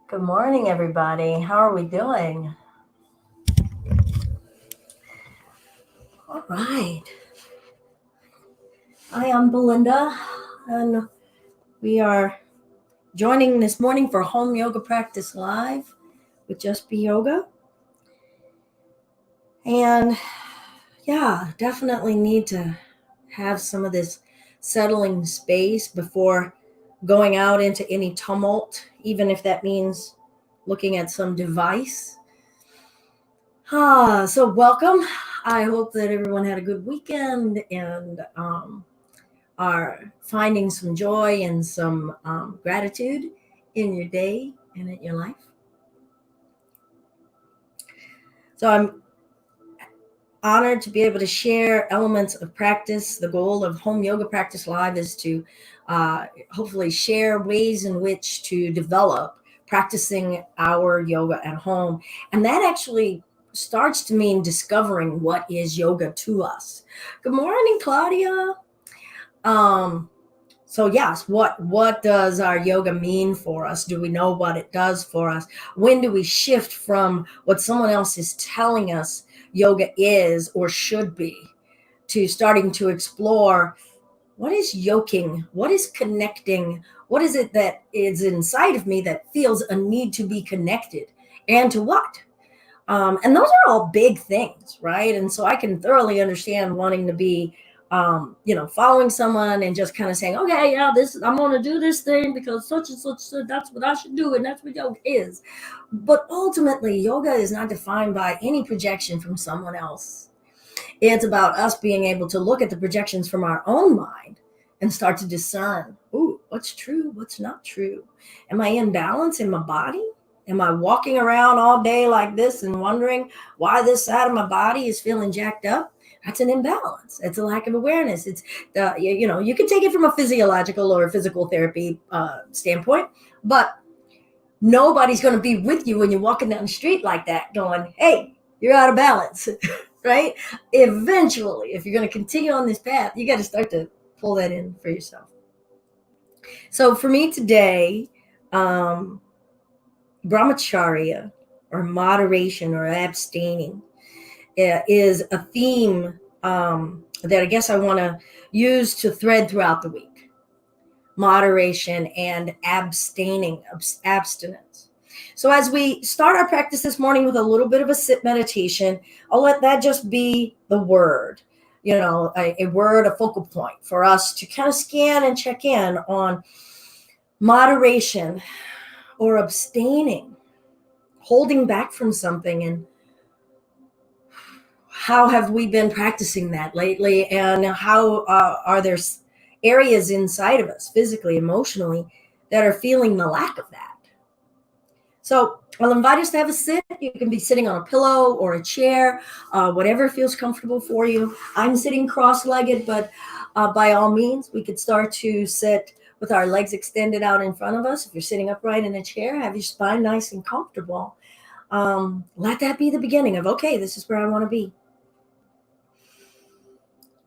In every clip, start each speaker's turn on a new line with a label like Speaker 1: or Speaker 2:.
Speaker 1: Good morning, everybody. How are we doing? All right. I am Belinda, and we are joining this morning for home yoga practice live with Just Be Yoga. And yeah, definitely need to have some of this settling space before going out into any tumult, even if that means looking at some device. So welcome. I hope that everyone had a good weekend and are finding some joy and some gratitude in your day and in your life. So I'm honored to be able to share elements of practice. The goal of Home Yoga Practice Live is to hopefully share ways in which to develop practicing our yoga at home. And that actually starts to mean discovering what is yoga to us. Good morning, Claudia. So yes, what does our yoga mean for us? Do we know what it does for us? When do we shift from what someone else is telling us yoga is or should be to starting to explore what is yoking? What is connecting? What is it that is inside of me that feels a need to be connected? And to what? And those are all big things, right? And so I can thoroughly understand wanting to be, following someone and just kind of saying, okay, yeah, I'm going to do this thing because such and such, that's what I should do. And that's what yoga is. But ultimately, yoga is not defined by any projection from someone else. It's about us being able to look at the projections from our own mind and start to discern, ooh, what's true, what's not true. Am I in balance in my body? Am I walking around all day like this and wondering why this side of my body is feeling jacked up? That's an imbalance. It's a lack of awareness. It's you can take it from a physiological or a physical therapy standpoint, but nobody's going to be with you when you're walking down the street like that going, hey, you're out of balance, right? Eventually, if you're going to continue on this path, you got to start to pull that in for yourself. So for me today, brahmacharya or moderation or abstaining is a theme that I guess I want to use to thread throughout the week. Moderation and abstaining, abstinence. So as we start our practice this morning with a little bit of a sit meditation, I'll let that just be the word, a word, a focal point for us to kind of scan and check in on moderation or abstaining, holding back from something, and how have we been practicing that lately, and how are there areas inside of us, physically, emotionally, that are feeling the lack of that? So I'll invite us to have a sit. You can be sitting on a pillow or a chair, whatever feels comfortable for you. I'm sitting cross-legged, but by all means, we could start to sit with our legs extended out in front of us. If you're sitting upright in a chair, have your spine nice and comfortable. Let that be the beginning of, okay, this is where I want to be.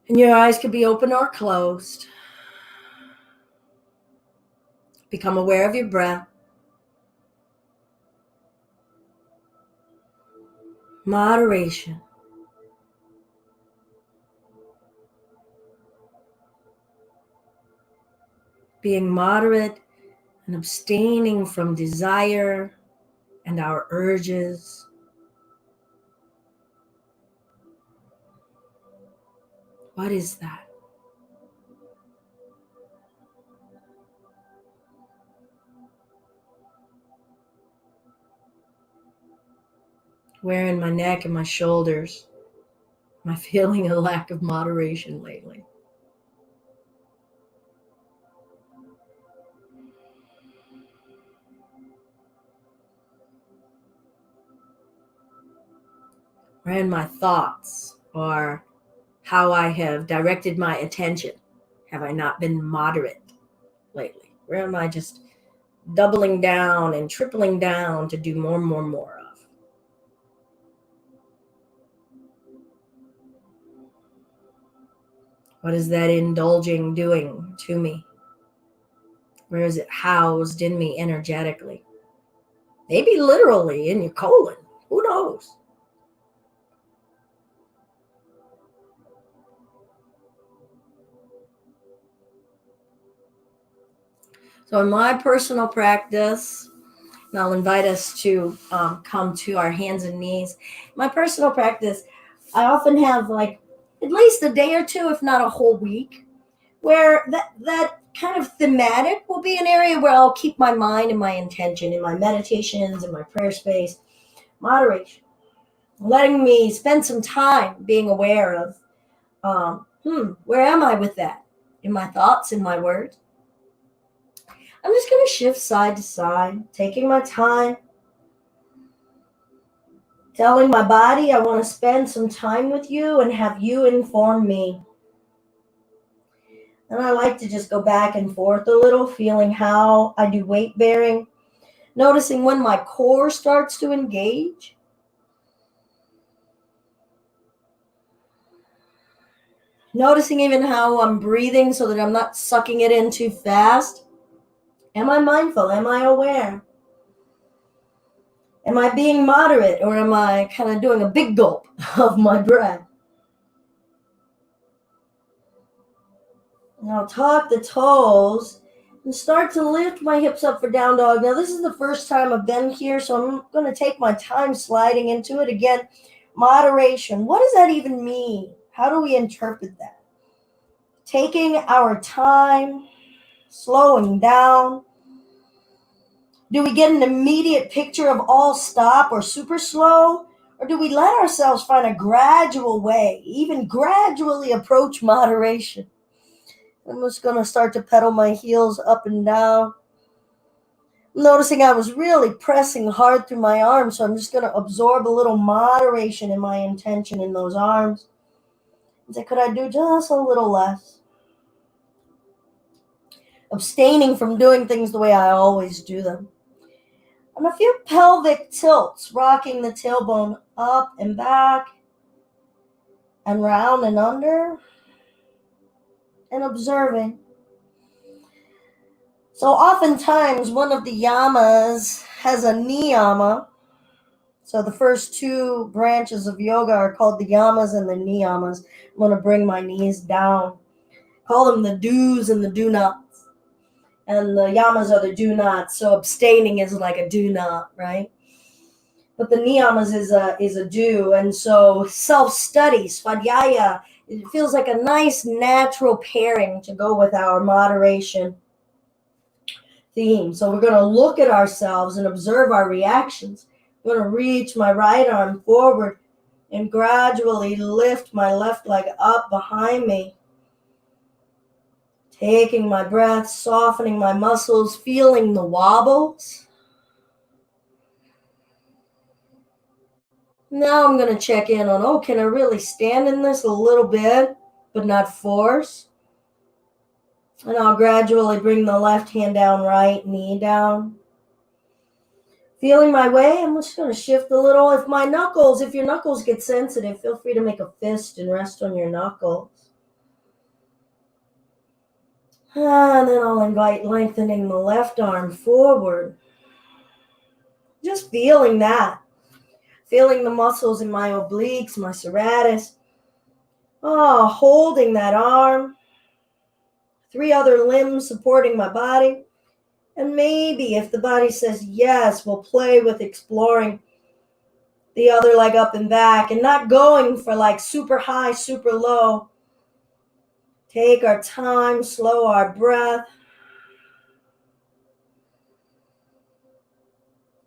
Speaker 1: And your eyes could be open or closed. Become aware of your breath. Moderation. Being moderate and abstaining from desire and our urges. What is that? Where in my neck and my shoulders am I feeling a lack of moderation lately? Where in my thoughts or how I have directed my attention have I not been moderate lately? Where am I just doubling down and tripling down to do more of? What is that indulging doing to me? Where is it housed in me energetically? maybe literally in your colon. Who knows? So in my personal practice, and I'll invite us to come to our hands and knees. My personal practice, I often have like at least a day or two, if not a whole week, where that kind of thematic will be an area where I'll keep my mind and my intention in my meditations and my prayer space, moderation, letting me spend some time being aware of, where am I with that? In my thoughts, in my words. I'm just going to shift side to side, taking my time, telling my body I want to spend some time with you and have you inform me. And I like to just go back and forth a little, feeling how I do weight bearing, noticing when my core starts to engage. Noticing even how I'm breathing so that I'm not sucking it in too fast. Am I mindful? Am I aware? Am I being moderate, or am I kind of doing a big gulp of my breath? Now tuck the toes and start to lift my hips up for down dog. Now this is the first time I've been here, so I'm going to take my time sliding into it. Again, moderation. What does that even mean? How do we interpret that? Taking our time, slowing down. Do we get an immediate picture of all stop or super slow? Or do we let ourselves find a gradual way, even gradually approach moderation? I'm just going to start to pedal my heels up and down. Noticing I was really pressing hard through my arms, so I'm just going to absorb a little moderation in my intention in those arms. And say, could I do just a little less? Abstaining from doing things the way I always do them. And a few pelvic tilts, rocking the tailbone up and back and round and under, and observing. So oftentimes one of the yamas has a niyama. So the first two branches of yoga are called the yamas and the niyamas. I'm going to bring my knees down. Call them the do's and the do nots. And the yamas are the do nots. So abstaining is like a do not, right? But the niyamas is a do. And so self-study, svadhyaya, it feels like a nice natural pairing to go with our moderation theme. So we're going to look at ourselves and observe our reactions. I'm going to reach my right arm forward and gradually lift my left leg up behind me. Taking my breath, softening my muscles, feeling the wobbles. Now I'm going to check in on, can I really stand in this a little bit, but not force? And I'll gradually bring the left hand down, right knee down. Feeling my way, I'm just going to shift a little. If your knuckles get sensitive, feel free to make a fist and rest on your knuckles. And then I'll invite lengthening the left arm forward. Just feeling that. Feeling the muscles in my obliques, my serratus. Holding that arm. 3 other limbs supporting my body. And maybe if the body says yes, we'll play with exploring the other leg up and back and not going for like super high, super low. Take our time, slow our breath.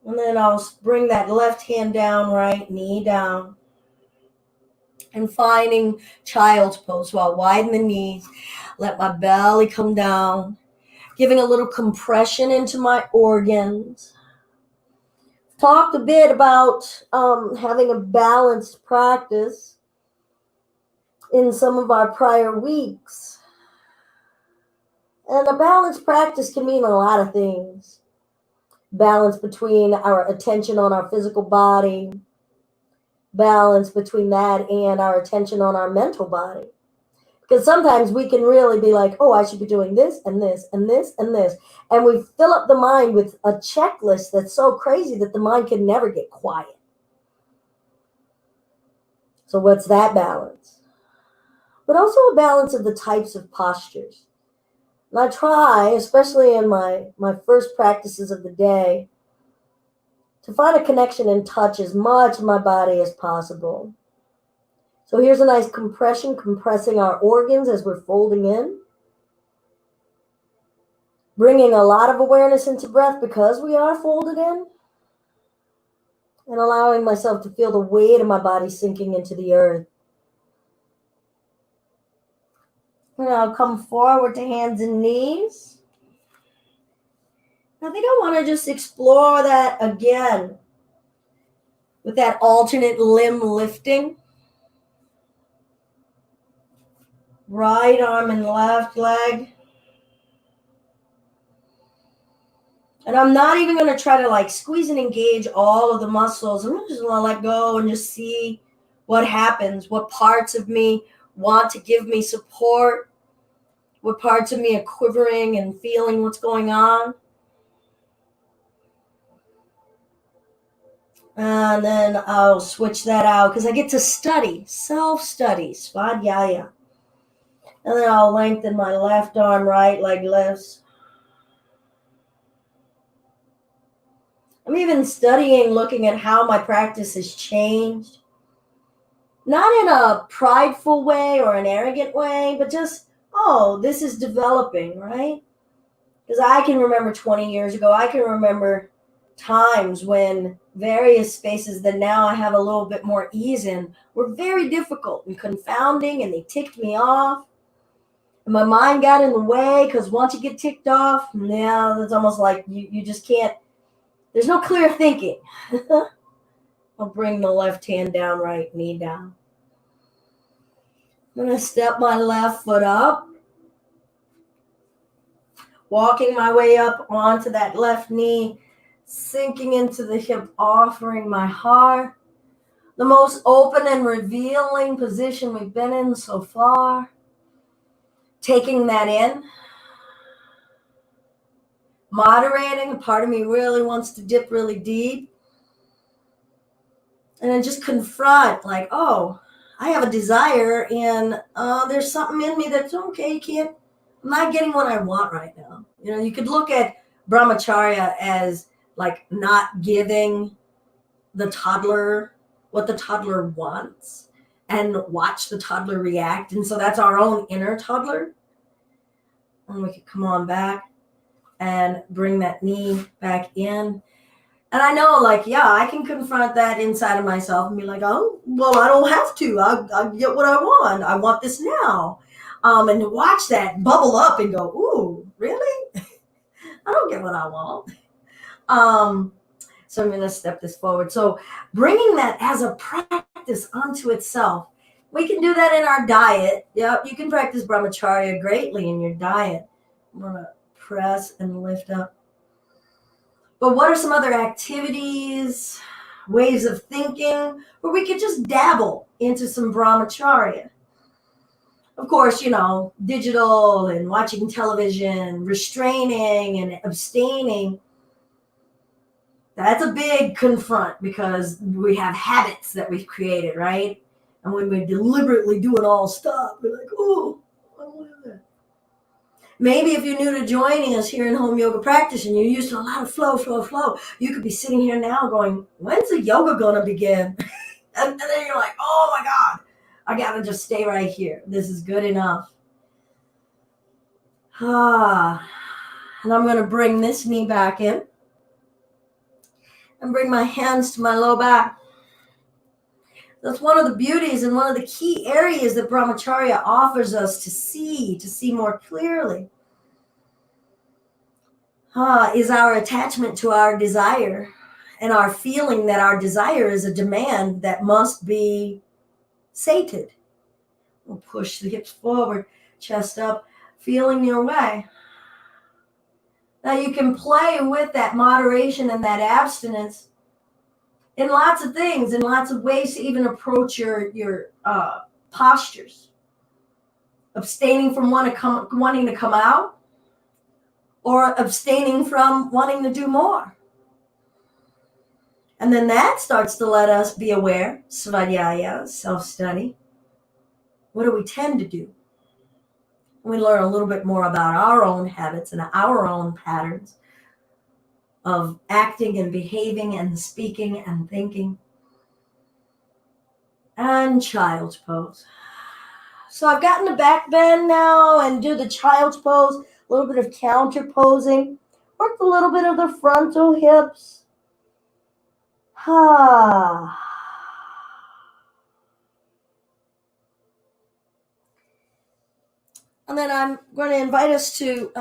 Speaker 1: And then I'll bring that left hand down, right knee down. And finding child's pose. So I'll widen the knees, let my belly come down, giving a little compression into my organs. Talked a bit about having a balanced practice in some of our prior weeks. And a balanced practice can mean a lot of things. Balance between our attention on our physical body, balance between that and our attention on our mental body. Because sometimes we can really be like, oh, I should be doing this and this and this and this. And we fill up the mind with a checklist that's so crazy that the mind can never get quiet. So what's that balance? But also a balance of the types of postures. And I try, especially in my first practices of the day, to find a connection and touch as much of my body as possible. So here's a nice compression, compressing our organs as we're folding in. Bringing a lot of awareness into breath because we are folded in. And allowing myself to feel the weight of my body sinking into the earth. And I'll come forward to hands and knees. I think I want to just explore that again with that alternate limb lifting. Right arm and left leg. And I'm not even going to try to like squeeze and engage all of the muscles. I'm just going to let go and just see what happens. What parts of me want to give me support. What parts of me are quivering and feeling what's going on. And then I'll switch that out because I get to study, self-study, svadhyaya. And then I'll lengthen my left arm, right leg lifts. I'm even studying, looking at how my practice has changed. Not in a prideful way or an arrogant way, but just, oh, this is developing, right? Because I can remember 20 years ago, I can remember times when various spaces that now I have a little bit more ease in were very difficult and confounding, and they ticked me off. And my mind got in the way because once you get ticked off, yeah, it's almost like you just can't, there's no clear thinking. I'll bring the left hand down, right knee down. I'm going to step my left foot up. Walking my way up onto that left knee, sinking into the hip, offering my heart. The most open and revealing position we've been in so far. Taking that in. Moderating. A part of me really wants to dip really deep. And then just confront, like, oh, I have a desire and there's something in me that's okay, I'm not getting what I want right now. You know, you could look at brahmacharya as like not giving the toddler what the toddler wants and watch the toddler react. And so that's our own inner toddler. And we could come on back and bring that knee back in. And I know, like, yeah, I can confront that inside of myself and be like, oh, well, I don't have to. I get what I want. I want this now. And watch that bubble up and go, ooh, really? I don't get what I want. So I'm going to step this forward. So bringing that as a practice onto itself. We can do that in our diet. Yeah, you can practice brahmacharya greatly in your diet. I'm going to press and lift up. But what are some other activities, ways of thinking, where we could just dabble into some brahmacharya? Of course, you know, digital and watching television, restraining and abstaining. That's a big confront because we have habits that we've created, right? And when we deliberately do it all stop, we're like, oh, I don't want to do that. Maybe if you're new to joining us here in home yoga practice and you're used to a lot of flow, you could be sitting here now going, when's the yoga going to begin? and then you're like, oh my God, I got to just stay right here. This is good enough. And I'm going to bring this knee back in and bring my hands to my low back. That's one of the beauties and one of the key areas that brahmacharya offers us to see more clearly. Is our attachment to our desire and our feeling that our desire is a demand that must be sated. We'll push the hips forward, chest up, feeling your way. Now you can play with that moderation and that abstinence in lots of things, in lots of ways to even approach your postures. Abstaining from wanting to come out, or abstaining from wanting to do more. And then that starts to let us be aware, svadhyaya, self-study. What do we tend to do? We learn a little bit more about our own habits and our own patterns of acting and behaving and speaking and thinking. And child's pose. So I've gotten the back bend now and do the child's pose, a little bit of counter posing, work a little bit of the frontal hips. And then I'm going to invite us to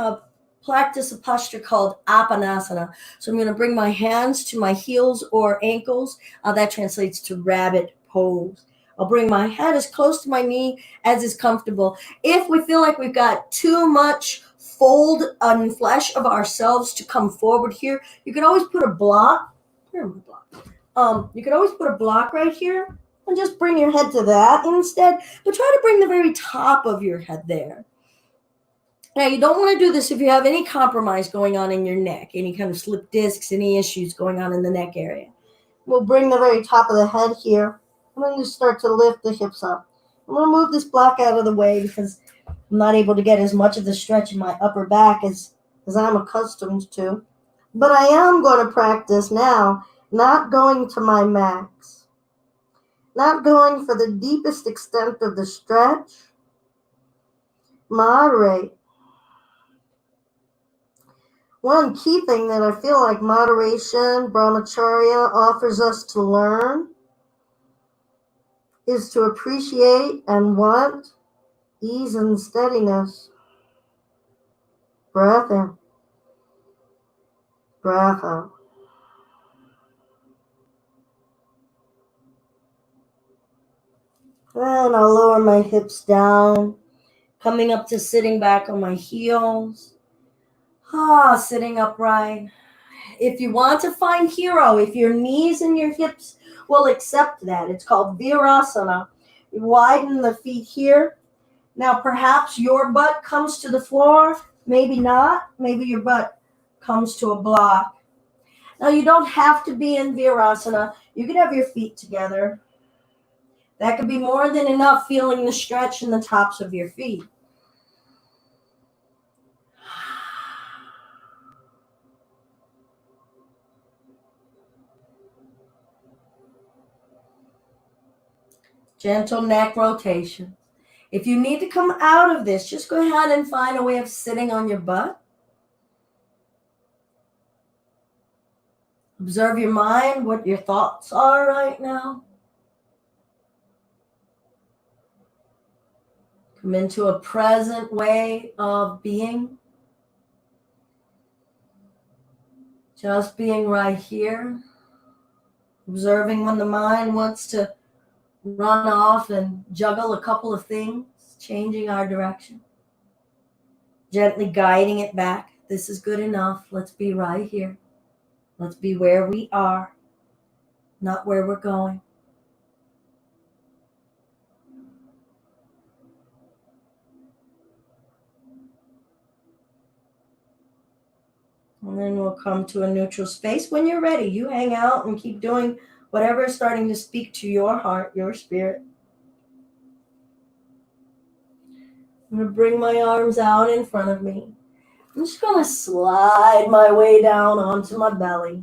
Speaker 1: practice a posture called Apanasana. So I'm going to bring my hands to my heels or ankles. That translates to rabbit pose. I'll bring my head as close to my knee as is comfortable. If we feel like we've got too much fold and flesh of ourselves to come forward here, you can always put a block. Where am I block? You can always put a block right here and just bring your head to that instead. But try to bring the very top of your head there. Now, you don't want to do this if you have any compromise going on in your neck, any kind of slip discs, any issues going on in the neck area. We'll bring the very top of the head here. And then just start to lift the hips up. I'm going to move this block out of the way because I'm not able to get as much of the stretch in my upper back as I'm accustomed to. But I am going to practice now, not going to my max. Not going for the deepest extent of the stretch. Moderate. One key thing that I feel like moderation, brahmacharya, offers us to learn is to appreciate and want ease and steadiness. Breath in, breath out. And I'll lower my hips down, coming up to sitting back on my heels. Sitting upright. If you want to find hero, if your knees and your hips will accept that, it's called Virasana. You widen the feet here. Now, perhaps your butt comes to the floor. Maybe not. Maybe your butt comes to a block. Now, you don't have to be in Virasana. You can have your feet together. That could be more than enough, feeling the stretch in the tops of your feet. Gentle neck rotation. If you need to come out of this, just go ahead and find a way of sitting on your butt. Observe your mind, what your thoughts are right now. Come into a present way of being. Just being right here. Observing when the mind wants to run off and juggle a couple of things, changing our direction. Gently guiding it back. This is good enough. Let's be right here. Let's be where we are, not where we're going. And then we'll come to a neutral space. When you're ready, you hang out and keep doing whatever is starting to speak to your heart, your spirit. I'm going to bring my arms out in front of me. I'm just going to slide my way down onto my belly.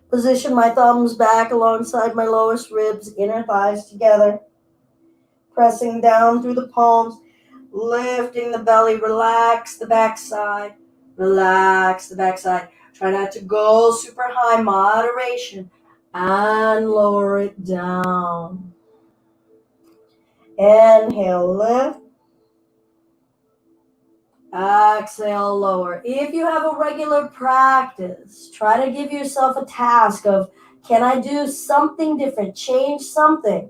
Speaker 1: Position my thumbs back alongside my lowest ribs, inner thighs together. Pressing down through the palms, lifting the belly, relax the backside. Relax the backside. Try not to go super high, moderation, and lower it down. Inhale, lift. Exhale, lower. If you have a regular practice, try to give yourself a task of, can I do something different? Change something.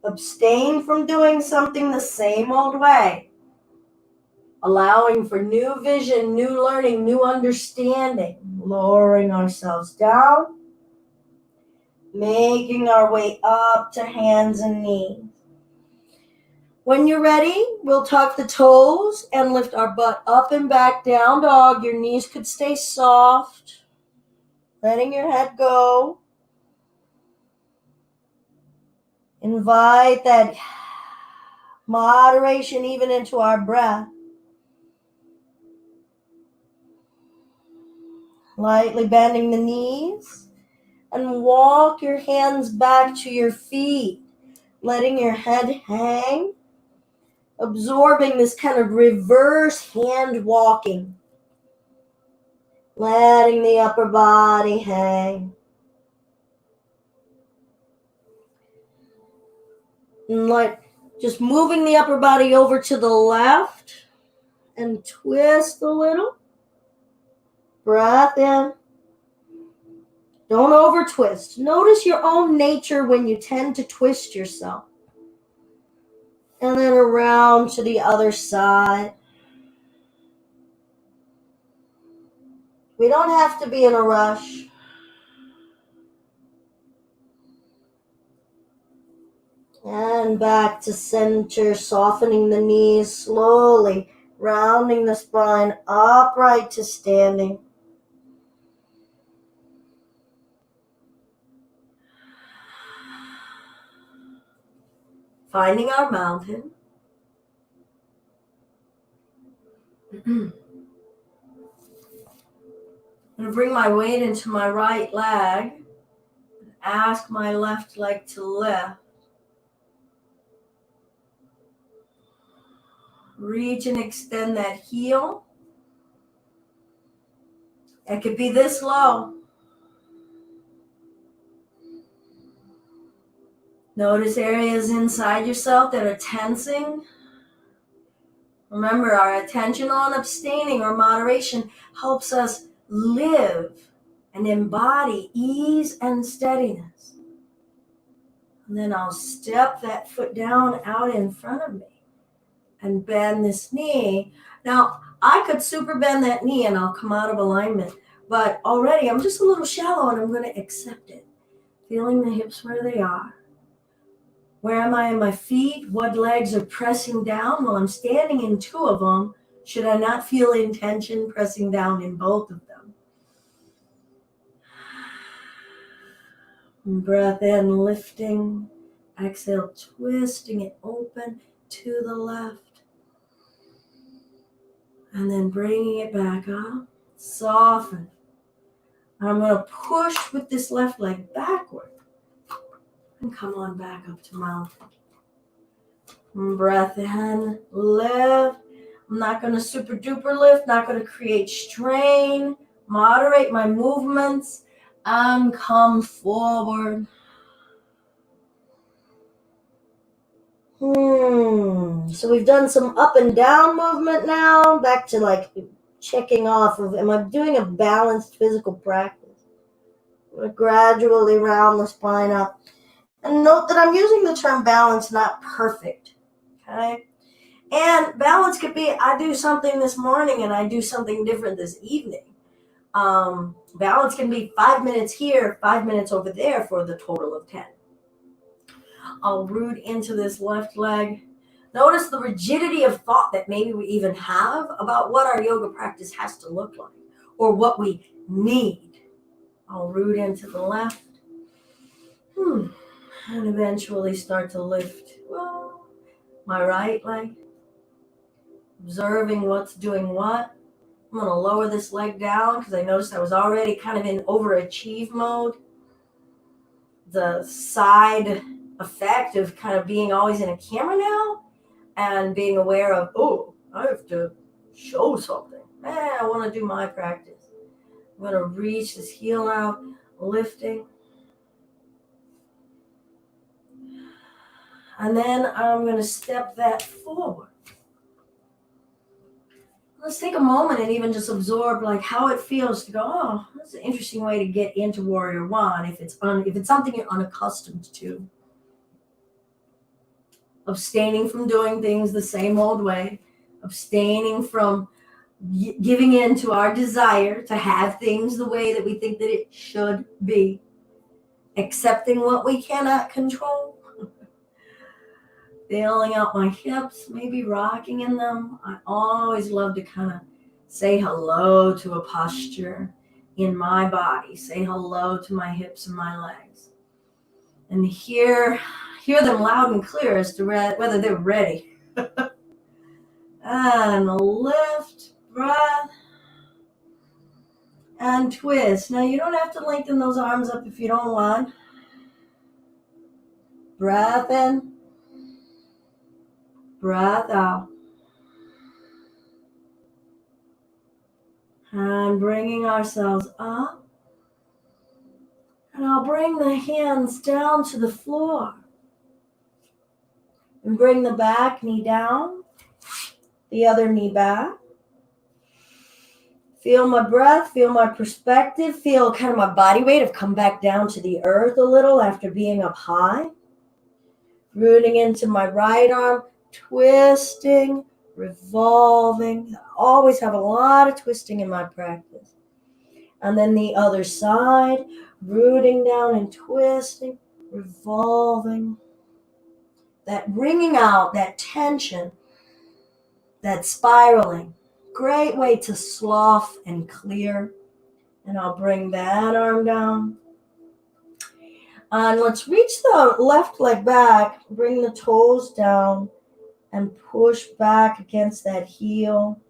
Speaker 1: Abstain from doing something the same old way. Allowing for new vision, new learning, new understanding. Lowering ourselves down. Making our way up to hands and knees. When you're ready, we'll tuck the toes and lift our butt up and back, down dog. Your knees could stay soft, letting your head go. Invite that moderation even into our breath. Lightly bending the knees and walk your hands back to your feet, letting your head hang, absorbing this kind of reverse hand walking, letting the upper body hang. And like just moving the upper body over to the left and twist a little. Breath in. Don't over twist. Notice your own nature when you tend to twist yourself. And then around to the other side. We don't have to be in a rush. And back to center, softening the knees slowly, rounding the spine upright to standing. Finding our mountain. I'm going to bring my weight into my right leg. Ask my left leg to lift. Reach and extend that heel. It could be this low. Notice areas inside yourself that are tensing. Remember, our attention on abstaining or moderation helps us live and embody ease and steadiness. And then I'll step that foot down out in front of me and bend this knee. Now, I could super bend that knee and I'll come out of alignment, but already I'm just a little shallow and I'm going to accept it. Feeling the hips where they are. Where am I in my feet? What legs are pressing down? Well, I'm standing in two of them. Should I not feel intention pressing down in both of them? Breath in, lifting. Exhale, twisting it open to the left. And then bringing it back up. Soften. I'm going to push with this left leg backward. And come on back up to mountain. Breath in, lift. I'm not going to super duper lift, not going to create strain. Moderate my movements and come forward. So we've done some up and down movement now. Back to like checking off of, am I doing a balanced physical practice? I'm going to gradually round the spine up. And note that I'm using the term balance, not perfect. Okay? And balance could be, I do something this morning and I do something different this evening. Balance can be 5 minutes here, 5 minutes over there for the total of 10. I'll root into this left leg. Notice the rigidity of thought that maybe we even have about what our yoga practice has to look like or what we need. I'll root into the left. And eventually start to lift my right leg. Observing what's doing what. I'm going to lower this leg down because I noticed I was already kind of in overachieve mode. The side effect of kind of being always in a camera now and being aware of, oh, I have to show something. I want to do my practice. I'm going to reach this heel out, lifting. And then I'm going to step that forward. Let's take a moment and even just absorb like how it feels to go, oh, that's an interesting way to get into Warrior One if it's something you're unaccustomed to. Abstaining from doing things the same old way. Abstaining from giving in to our desire to have things the way that we think that it should be. Accepting what we cannot control. Feeling out my hips, maybe rocking in them. I always love to kind of say hello to a posture in my body. Say hello to my hips and my legs. And hear them loud and clear as to whether they're ready. And lift, breath, and twist. Now you don't have to lengthen those arms up if you don't want. Breath in, breath out. And bringing ourselves up. And I'll bring the hands down to the floor. And bring the back knee down, the other knee back. Feel my breath, feel my perspective, feel kind of my body weight have come back down to the earth a little after being up high. Rooting into my right arm, twisting, revolving. I always have a lot of twisting in my practice. And then the other side, rooting down and twisting, revolving. That bringing out that tension, that spiraling. Great way to slough and clear. And I'll bring that arm down. And let's reach the left leg back, bring the toes down, and push back against that heel.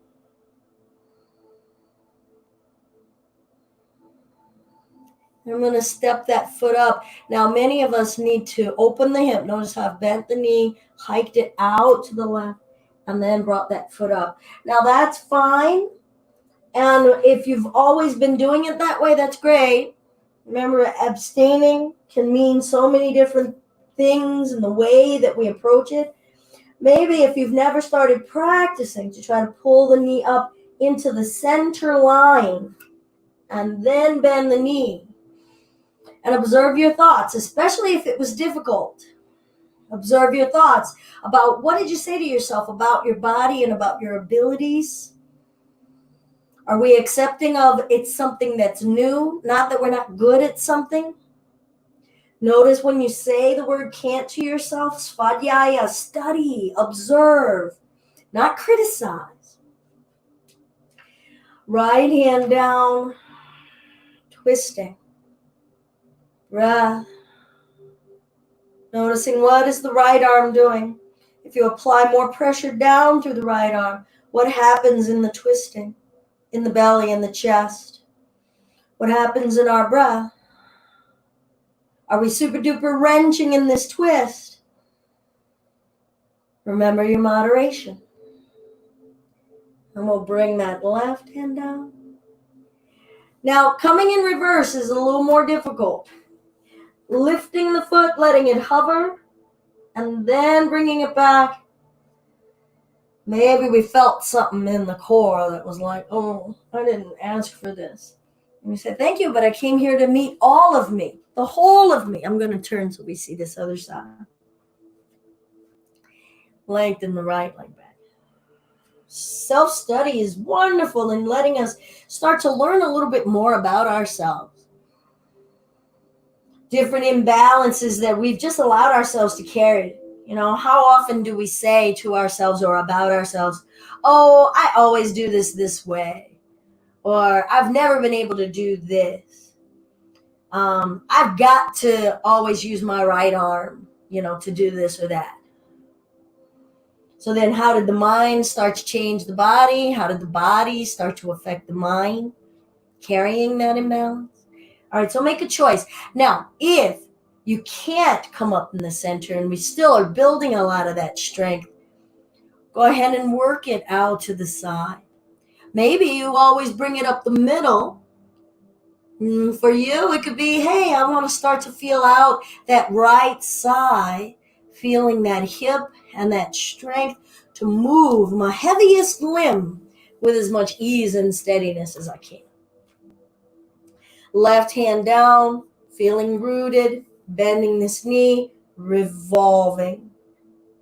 Speaker 1: I'm going to step that foot up. Now, many of us need to open the hip. Notice how I've bent the knee, hiked it out to the left, and then brought that foot up. Now, that's fine. And if you've always been doing it that way, that's great. Remember, abstaining can mean so many different things in the way that we approach it. Maybe if you've never started practicing to try to pull the knee up into the center line and then bend the knee. And observe your thoughts, especially if it was difficult. Observe your thoughts about what did you say to yourself about your body and about your abilities. Are we accepting of it's something that's new, not that we're not good at something? Notice when you say the word can't to yourself, svadhyaya, study, observe, not criticize. Right hand down, twisting. Breath. Noticing what is the right arm doing. If you apply more pressure down through the right arm, what happens in the twisting, in the belly, in the chest? What happens in our breath? Are we super duper wrenching in this twist? Remember your moderation. And we'll bring that left hand down. Now, coming in reverse is a little more difficult. Lifting the foot, letting it hover, and then bringing it back. Maybe we felt something in the core that was like, oh, I didn't ask for this. And we said, thank you, but I came here to meet all of me, the whole of me. I'm going to turn so we see this other side. Lengthen the right leg back. Self-study is wonderful in letting us start to learn a little bit more about ourselves. Different imbalances that we've just allowed ourselves to carry. You know, how often do we say to ourselves or about ourselves, oh, I always do this way. Or I've never been able to do this. I've got to always use my right arm, to do this or that. So then how did the mind start to change the body? How did the body start to affect the mind? Carrying that imbalance. All right, so make a choice. Now, if you can't come up in the center and we still are building a lot of that strength, go ahead and work it out to the side. Maybe you always bring it up the middle. For you, it could be, hey, I want to start to feel out that right side, feeling that hip and that strength to move my heaviest limb with as much ease and steadiness as I can. Left hand down, feeling rooted, bending this knee, revolving.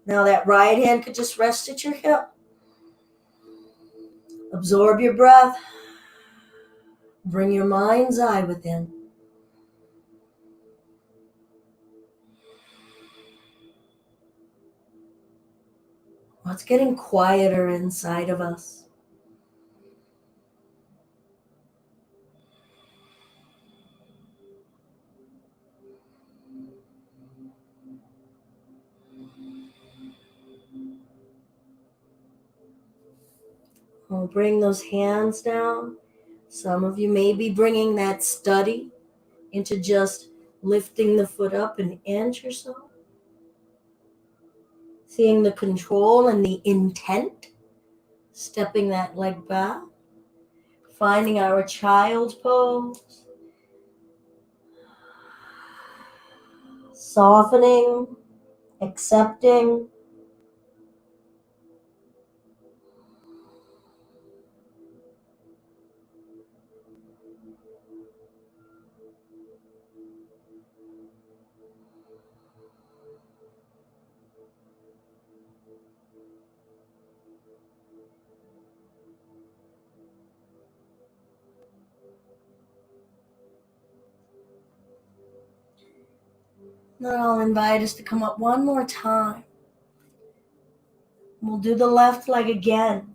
Speaker 1: Now that right hand could just rest at your hip. Absorb your breath. Bring your mind's eye within. What's getting quieter inside of us? We'll bring those hands down. Some of you may be bringing that study into just lifting the foot up an inch or so. Seeing the control and the intent. Stepping that leg back. Finding our child's pose. Softening. Accepting. Then I'll invite us to come up one more time. We'll do the left leg again.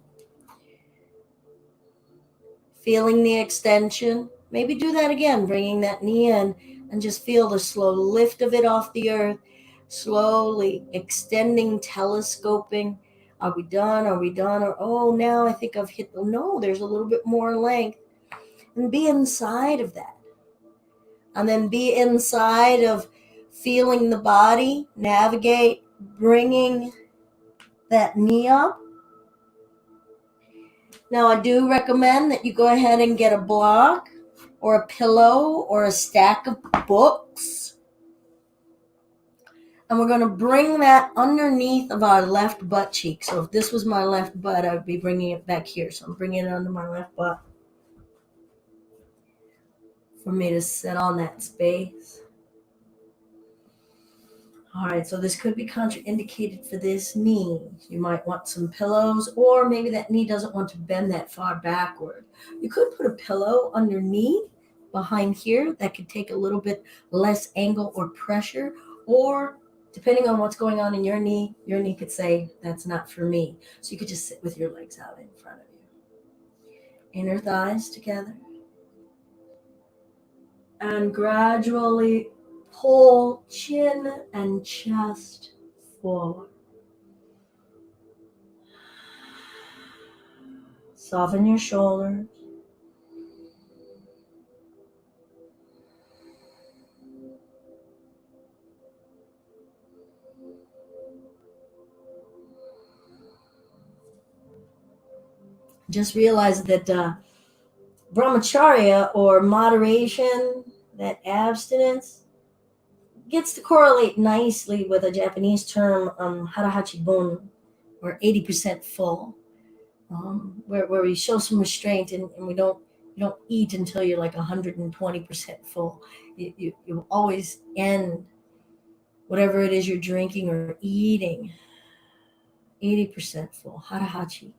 Speaker 1: Feeling the extension. Maybe do that again, bringing that knee in and just feel the slow lift of it off the earth. Slowly extending, telescoping. Are we done? Are we done? Or, oh, now I think I've hit the, no, there's a little bit more length. And be inside of that. And then be inside of feeling the body, navigate, bringing that knee up. Now, I do recommend that you go ahead and get a block or a pillow or a stack of books. And we're going to bring that underneath of our left butt cheek. So if this was my left butt, I would be bringing it back here. So I'm bringing it under my left butt for me to sit on that space. All right, so this could be contraindicated for this knee. You might want some pillows, or maybe that knee doesn't want to bend that far backward. You could put a pillow underneath behind here that could take a little bit less angle or pressure, or depending on what's going on in your knee could say, that's not for me. So you could just sit with your legs out in front of you. Inner thighs together. And gradually pull chin and chest forward. Soften your shoulders. Just realize that brahmacharya, or moderation, that abstinence, gets to correlate nicely with a Japanese term, harahachi bun, or 80% full, where we show some restraint and we don't eat until you're like 120% full. You always end whatever it is you're drinking or eating 80% full, harahachi.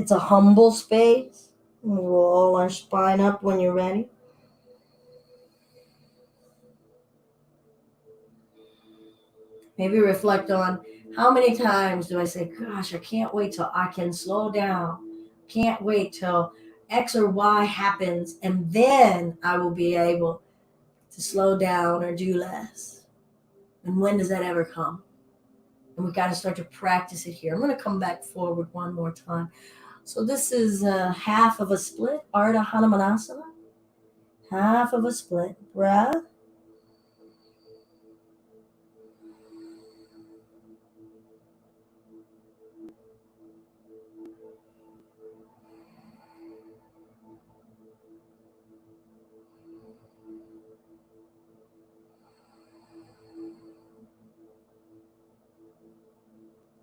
Speaker 1: It's a humble space. We'll roll our spine up when you're ready. Maybe reflect on how many times do I say, gosh, I can't wait till I can slow down. Can't wait till X or Y happens, and then I will be able to slow down or do less. And when does that ever come? And we've got to start to practice it here. I'm going to come back forward one more time. So this is half of a split, Ardha Hanumanasana. Half of a split. Breath.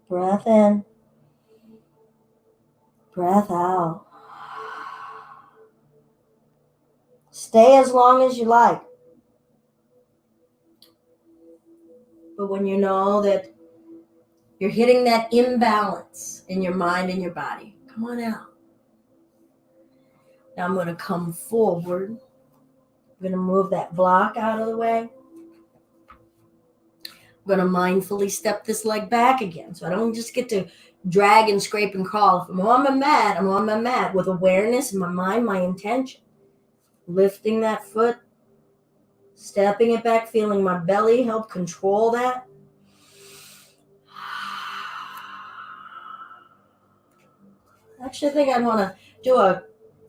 Speaker 1: Breath in. Breath out. Stay as long as you like. But when you know that you're hitting that imbalance in your mind and your body, come on out. Now I'm going to come forward. I'm going to move that block out of the way. I'm going to mindfully step this leg back again. So I don't just get to drag and scrape and crawl. If I'm on my mat, I'm on my mat with awareness in my mind, my intention. Lifting that foot, stepping it back, feeling my belly help control that. Actually, I think I want to do a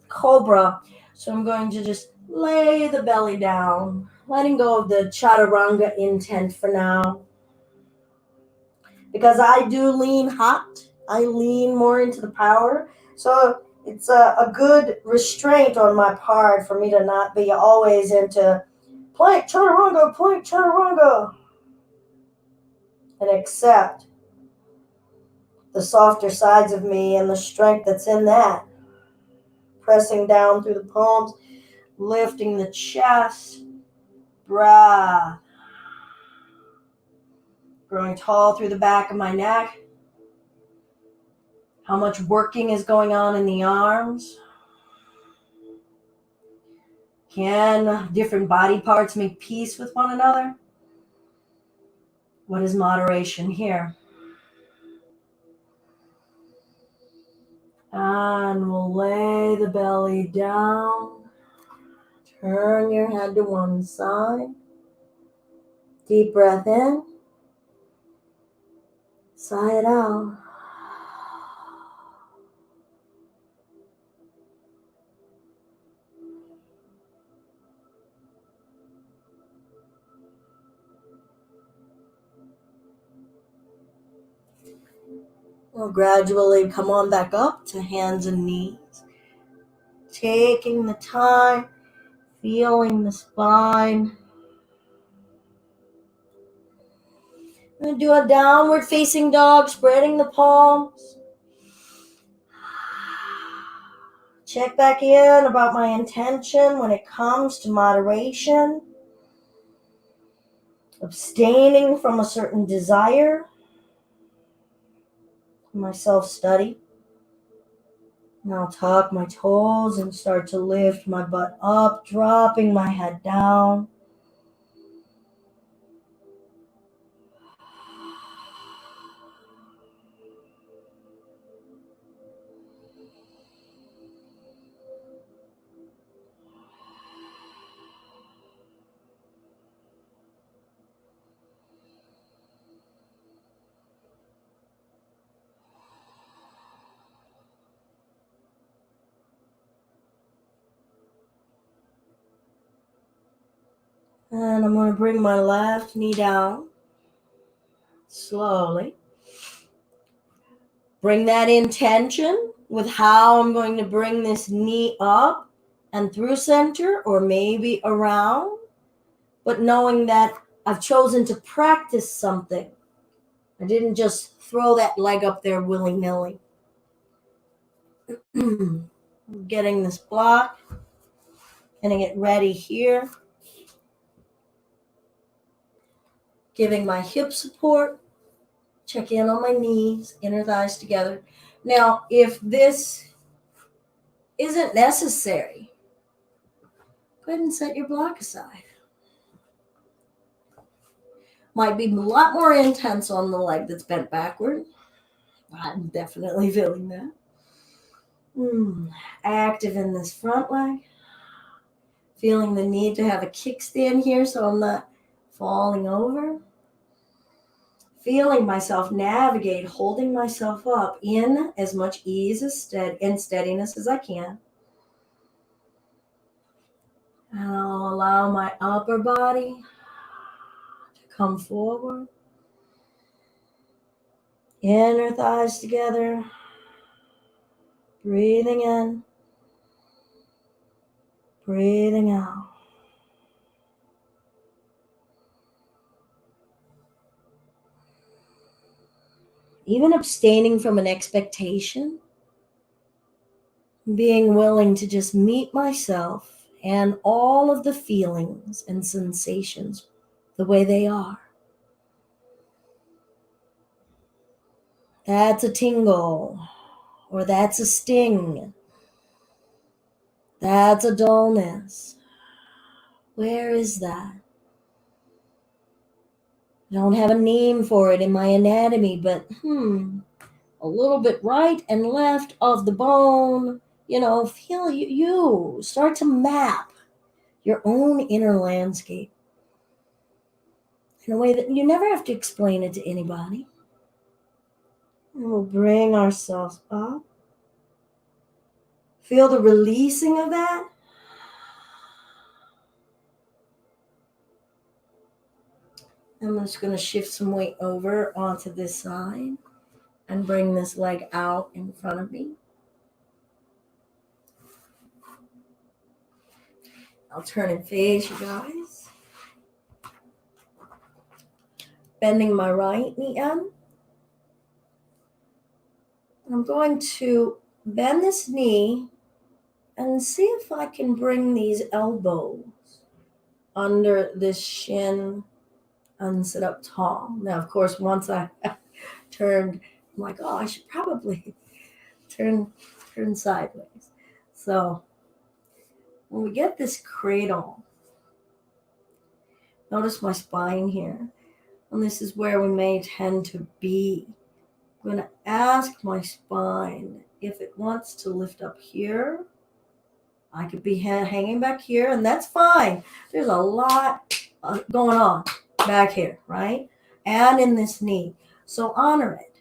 Speaker 1: Cobra. So I'm going to just lay the belly down, letting go of the chaturanga intent for now. Because I do lean hot. I lean more into the power. So it's a good restraint on my part for me to not be always into plank chaturanga, and accept the softer sides of me and the strength that's in that. Pressing down through the palms, lifting the chest, breath. Growing tall through the back of my neck. How much working is going on in the arms? Can different body parts make peace with one another? What is moderation here? And we'll lay the belly down. Turn your head to one side. Deep breath in. Sigh it out. We'll gradually come on back up to hands and knees. Taking the time, feeling the spine. I'm going to do a downward facing dog, spreading the palms. Check back in about my intention when it comes to moderation. Abstaining from a certain desire. My self-study. And I'll tuck my toes and start to lift my butt up, dropping my head down. And I'm going to bring my left knee down slowly. Bring that intention with how I'm going to bring this knee up and through center or maybe around, but knowing that I've chosen to practice something. I didn't just throw that leg up there willy-nilly. Getting this block, getting it ready here. Giving my hip support. Check in on my knees, inner thighs together. Now, if this isn't necessary, go ahead and set your block aside. Might be a lot more intense on the leg that's bent backward. I'm definitely feeling that. Active in this front leg. Feeling the need to have a kickstand here so I'm not falling over. Feeling myself navigate, holding myself up in as much ease and steadiness as I can. And I'll allow my upper body to come forward. Inner thighs together. Breathing in. Breathing out. Even abstaining from an expectation. Being willing to just meet myself and all of the feelings and sensations the way they are. That's a tingle, or that's a sting. That's a dullness. Where is that? I don't have a name for it in my anatomy, but a little bit right and left of the bone. Feel you start to map your own inner landscape in a way that you never have to explain it to anybody. And we'll bring ourselves up. Feel the releasing of that. I'm just going to shift some weight over onto this side and bring this leg out in front of me. I'll turn and face you guys. Bending my right knee in. I'm going to bend this knee and see if I can bring these elbows under this shin and sit up tall. Now, of course, once I turned, I'm like, oh, I should probably turn sideways. So when we get this cradle, notice my spine here. And this is where we may tend to be. I'm going to ask my spine if it wants to lift up here. I could be hanging back here, and that's fine. There's a lot going on back here, right? And in this knee. So honor it.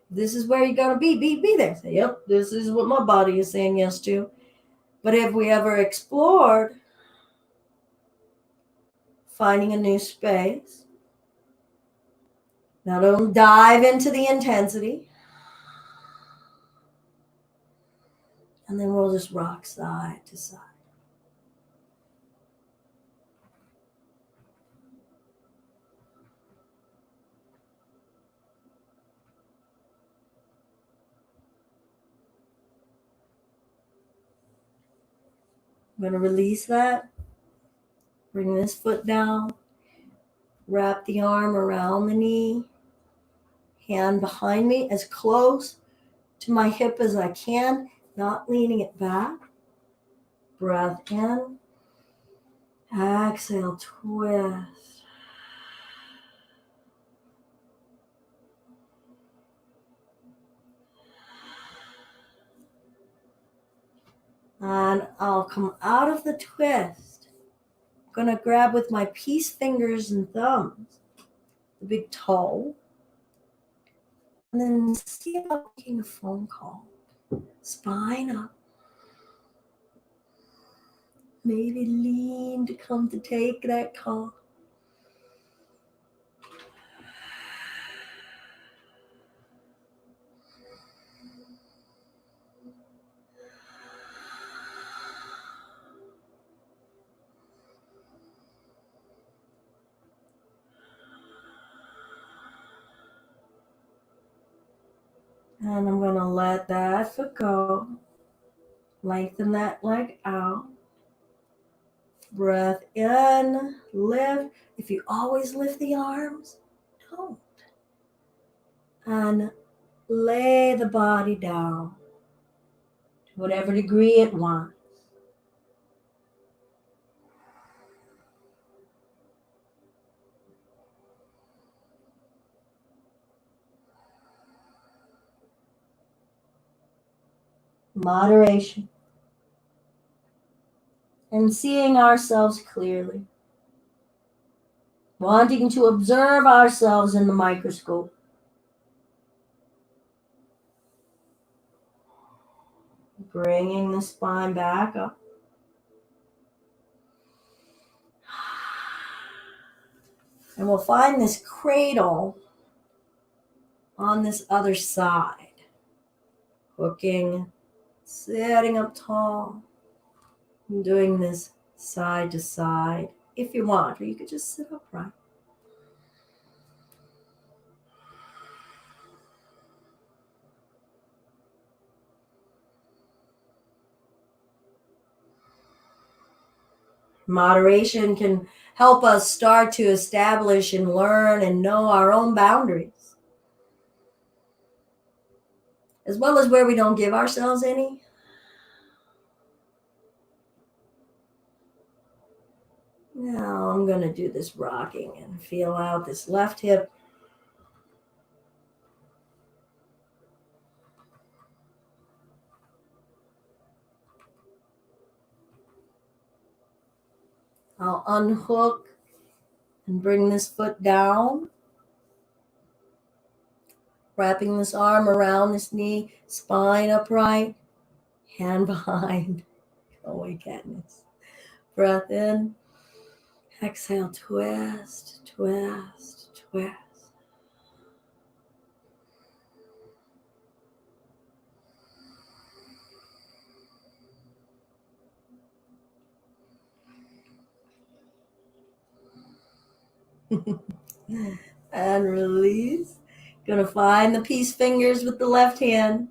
Speaker 1: This is where you're going to be there. Say, yep, this is what my body is saying yes to. But have we ever explored finding a new space? Now don't dive into the intensity. And then we'll just rock side to side. I'm going to release that. Bring this foot down. Wrap the arm around the knee. Hand behind me as close to my hip as I can, not leaning it back. Breath in. Exhale, twist. And I'll come out of the twist. I'm going to grab with my peace fingers and thumbs the big toe. And then see about making a phone call. Spine up. Maybe lean to come to take that call. And I'm going to let that foot go. Lengthen that leg out. Breath in, lift. If you always lift the arms, don't. And lay the body down to whatever degree it wants. Moderation. And seeing ourselves clearly. Wanting to observe ourselves in the microscope. Bringing the spine back up. And we'll find this cradle on this other side. Hooking, sitting up tall, and doing this side to side if you want, or you could just sit upright. Moderation can help us start to establish and learn and know our own boundaries, as well as where we don't give ourselves any. Now I'm going to do this rocking and feel out this left hip. I'll unhook and bring this foot down, wrapping this arm around this knee, spine upright, hand behind. Go away, Katniss. Breath in. Exhale, twist, twist, twist. And release. Gonna find the peace fingers with the left hand.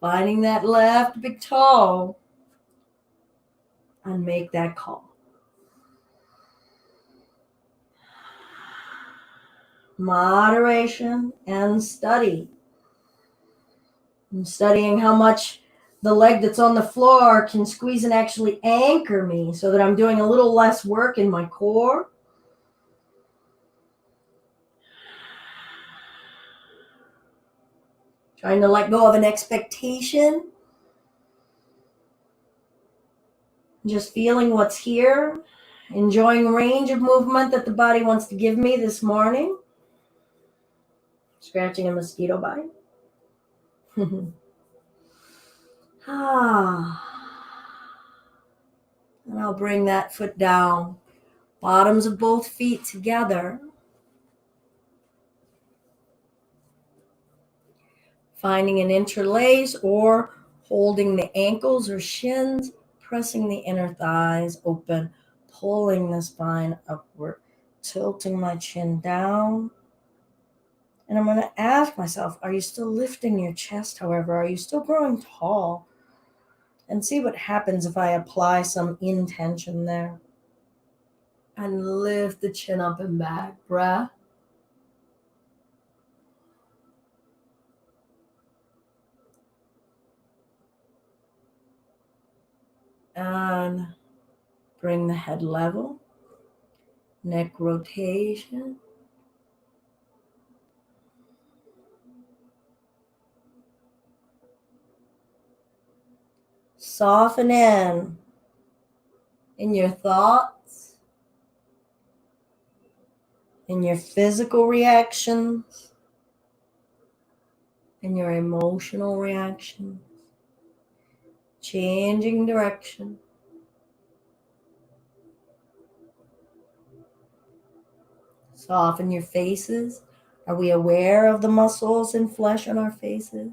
Speaker 1: Finding that left big toe. And make that call. Moderation and study. I'm studying how much the leg that's on the floor can squeeze and actually anchor me so that I'm doing a little less work in my core. Trying to let go of an expectation. Just feeling what's here. Enjoying range of movement that the body wants to give me this morning. Scratching a mosquito bite. And I'll bring that foot down. Bottoms of both feet together. Finding an interlace or holding the ankles or shins, pressing the inner thighs open, pulling the spine upward, tilting my chin down. And I'm going to ask myself, are you still lifting your chest, however? Are you still growing tall? And see what happens if I apply some intention there. And lift the chin up and back. Breath. And bring the head level. Neck rotation. Soften in your thoughts, in your physical reactions, in your emotional reactions. Changing direction. Soften your faces. Are we aware of the muscles and flesh on our faces?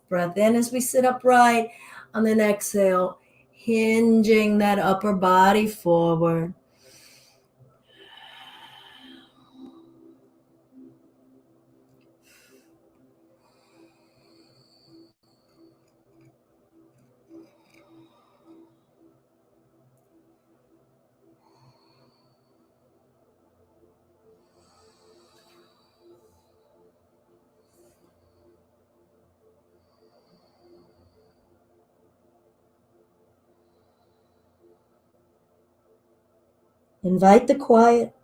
Speaker 1: Breath in as we sit upright, and then exhale, hinging that upper body forward. Invite the quiet.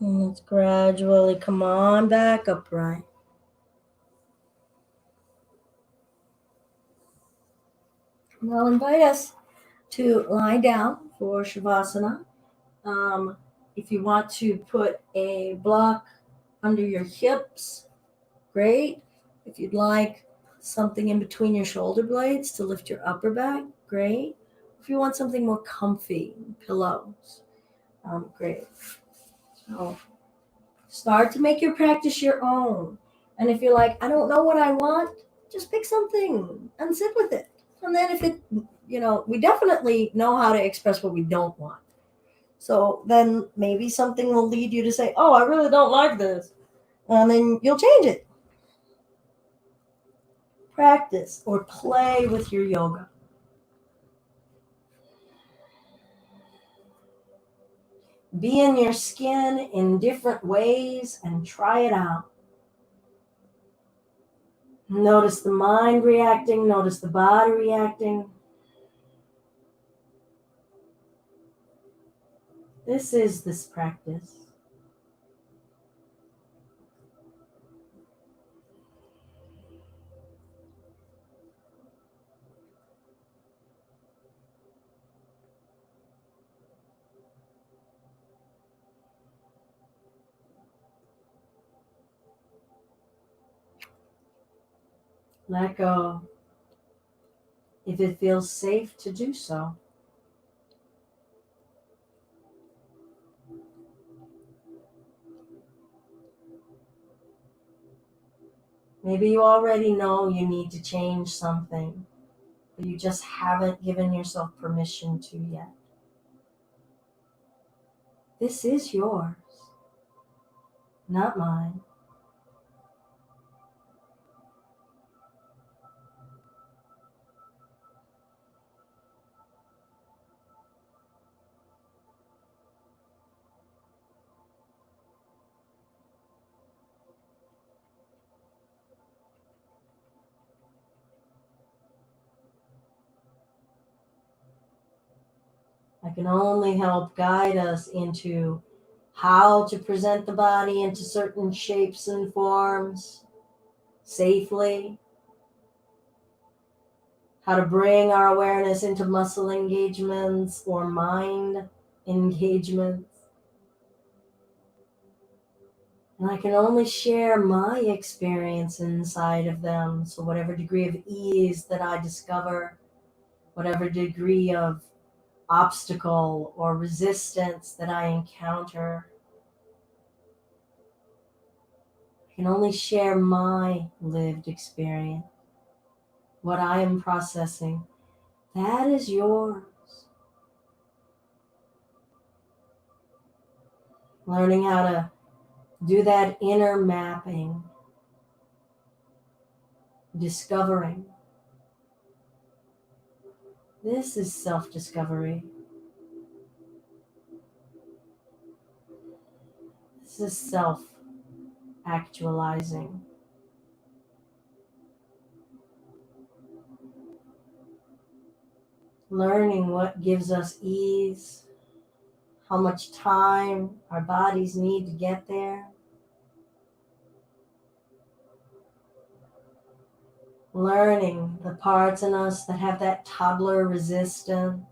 Speaker 1: And let's gradually come on back upright. And I'll invite us to lie down for Shavasana. If you want to put a block under your hips, great. If you'd like something in between your shoulder blades to lift your upper back, great. If you want something more comfy, pillows, great. So start to make your practice your own. And if you're like, I don't know what I want, just pick something and sit with it. And then if it, we definitely know how to express what we don't want. So then maybe something will lead you to say, oh, I really don't like this. And then you'll change it. Practice or play with your yoga. Be in your skin in different ways and try it out. Notice the mind reacting, notice the body reacting. This is this practice. Let go if it feels safe to do so. Maybe you already know you need to change something, but you just haven't given yourself permission to yet. This is yours, not mine. I can only help guide us into how to present the body into certain shapes and forms safely, how to bring our awareness into muscle engagements or mind engagements. And I can only share my experience inside of them. So whatever degree of ease that I discover, whatever degree of obstacle or resistance that I encounter, I can only share my lived experience, what I am processing. That is yours. Learning how to do that inner mapping, discovering. This is self-discovery. This is self-actualizing. Learning what gives us ease, how much time our bodies need to get there. Learning the parts in us that have that toddler resistance.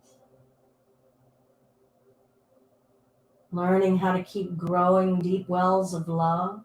Speaker 1: Learning how to keep growing deep wells of love.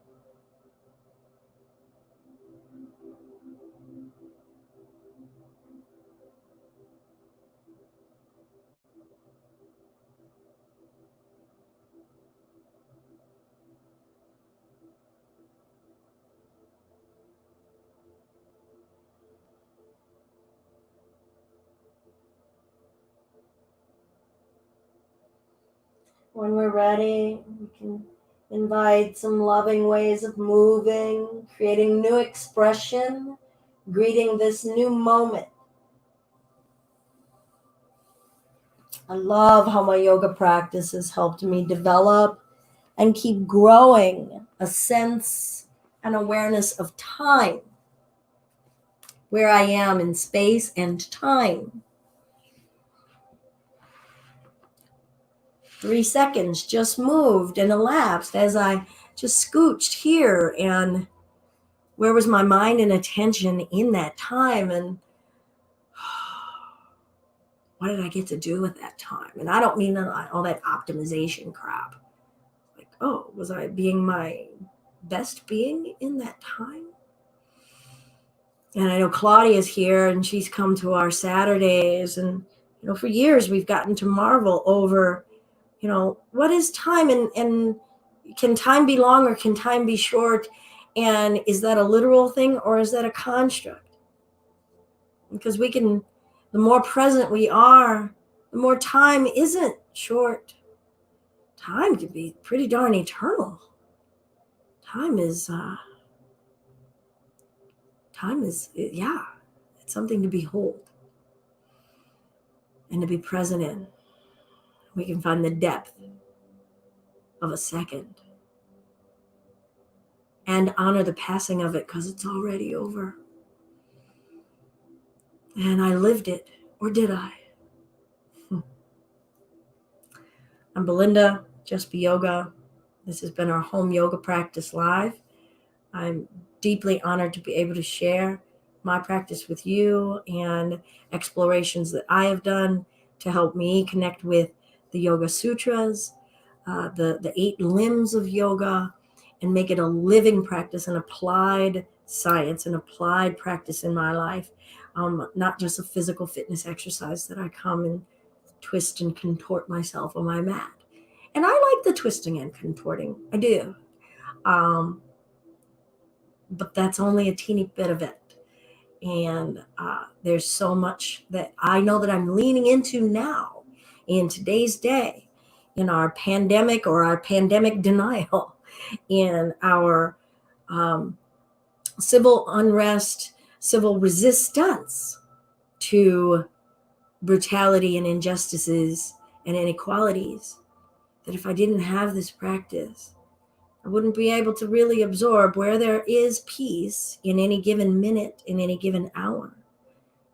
Speaker 1: When we're ready, we can invite some loving ways of moving, creating new expression, greeting this new moment. I love how my yoga practice has helped me develop and keep growing a sense and awareness of time, where I am in space and time. 3 seconds just moved and elapsed as I just scooched here, and where was my mind and attention in that time, and what did I get to do with that time? And I don't mean all that optimization crap. Like, oh, was I being my best being in that time? And I know Claudia's here and she's come to our Saturdays, and for years we've gotten to marvel over, what is time, and can time be long or can time be short? And is that a literal thing or is that a construct? Because the more present we are, the more time isn't short. time can be pretty darn eternal. Time is, yeah, it's something to behold and to be present in. We can find the depth of a second and honor the passing of it because it's already over. And I lived it, or did I? I'm Belinda, Just Be Yoga. This has been our home yoga practice live. I'm deeply honored to be able to share my practice with you and explorations that I have done to help me connect with the Yoga Sutras, the 8 limbs of yoga, and make it a living practice, an applied science, an applied practice in my life, not just a physical fitness exercise that I come and twist and contort myself on my mat. And I like the twisting and contorting. I do. But that's only a teeny bit of it. And there's so much that I know that I'm leaning into now in today's day, in our pandemic or our pandemic denial, in our civil unrest, civil resistance to brutality and injustices and inequalities, that if I didn't have this practice, I wouldn't be able to really absorb where there is peace in any given minute, in any given hour.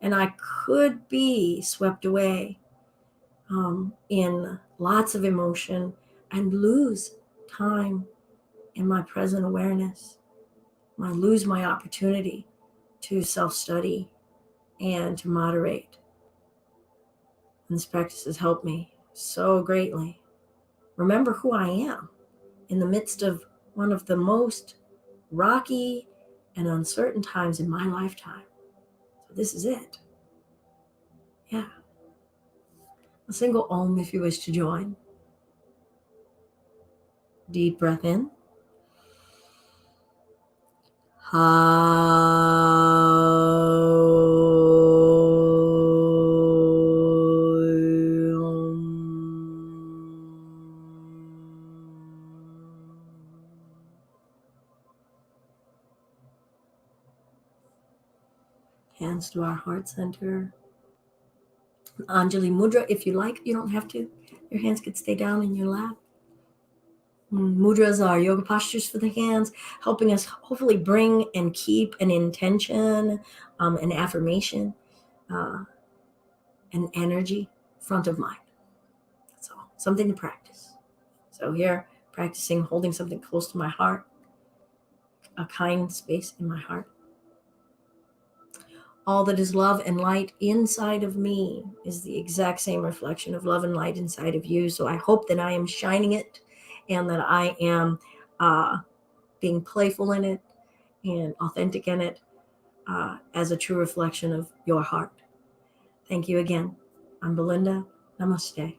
Speaker 1: And I could be swept away in lots of emotion and lose time in my present awareness. I lose my opportunity to self-study and to moderate. And this practice has helped me so greatly. Remember who I am in the midst of one of the most rocky and uncertain times in my lifetime. So this is it. Yeah. A single Om if you wish to join. Deep breath in. Hands to our heart center. Anjali Mudra, if you like. You don't have to. Your hands could stay down in your lap. Mudras are yoga postures for the hands, helping us hopefully bring and keep an intention, an affirmation, an energy front of mind. That's all. Something to practice. So here, practicing holding something close to my heart, a kind space in my heart. All that is love and light inside of me is the exact same reflection of love and light inside of you. So I hope that I am shining it and that I am being playful in it and authentic in it as a true reflection of your heart. Thank you again. I'm Belinda. Namaste.